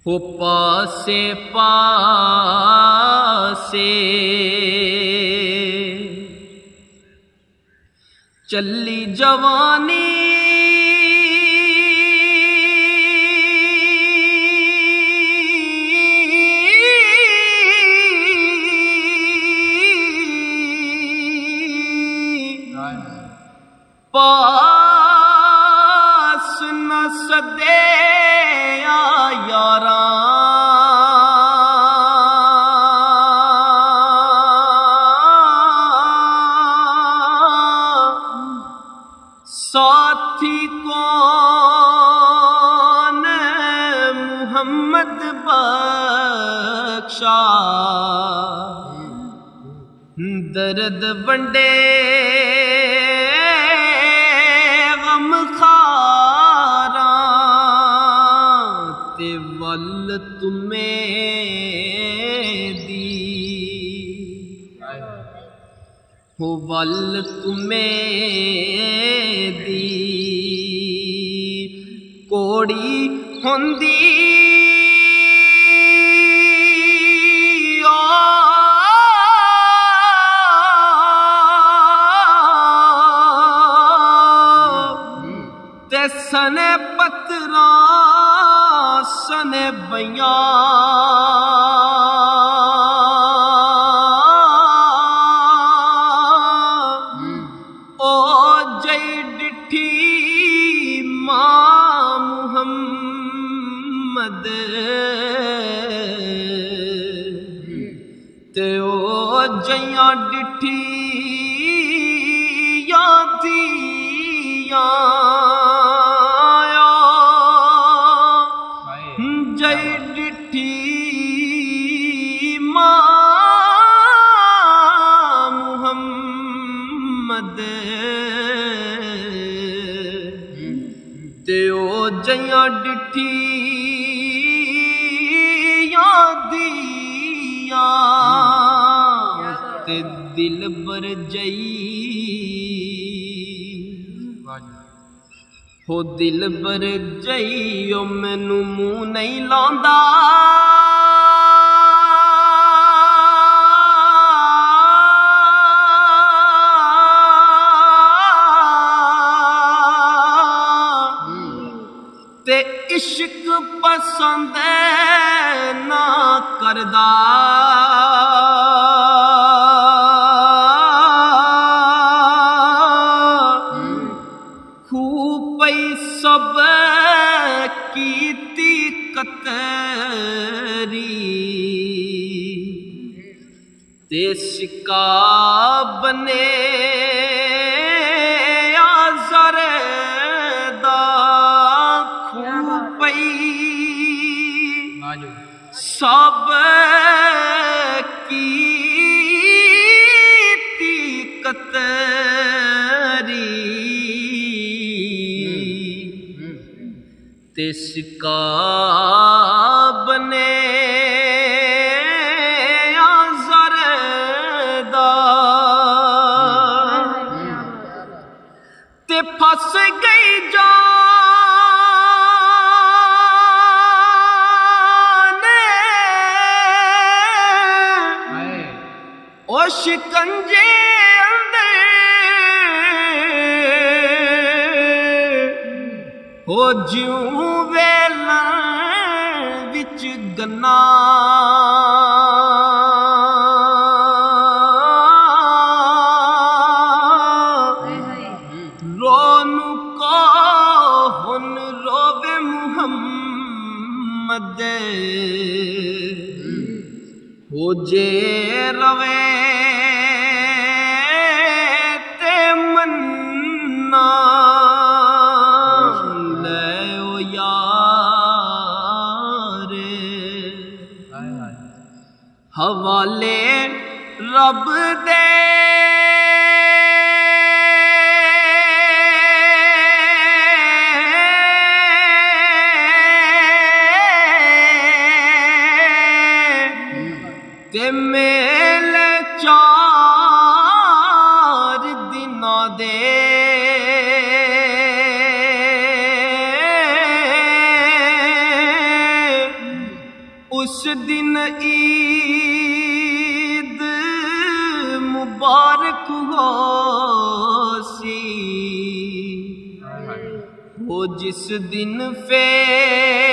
हो पासे पासे चली जवानी पास न सदे यारा साथी कौन मुहम्मद बख्शा दर्द बंडे गम खारा ते वल तुम्हें दी हो वल तुम्हें दी कोड़ी होंदी सने पत्रा सने बयां ओ जई डिठी मां मुहम्मद ते ओ जइयां डिठी यादियां ते ओ जइयां डिठी यादियां ते दिल बर जई हो दिल बर जई ओ मैनू मुंह नहीं लांदा ते इश्क पसंद ना करदा खूब पई सब कीती कतरी ते सिक्का बने सब कीती कतरी ते सिक्का बने ज़रदा ते फस गई जा शिकंजे अंदर हो ज्यों वेला विच गन्ना रोनू को हुन रोवे मुहम्मद हो जे रवे ते मन्ना ले ओ यार हवाले रब दे ते मेले चार दिना दे उस दिन ईद मुबारक हो सी, वो जिस दिन फेर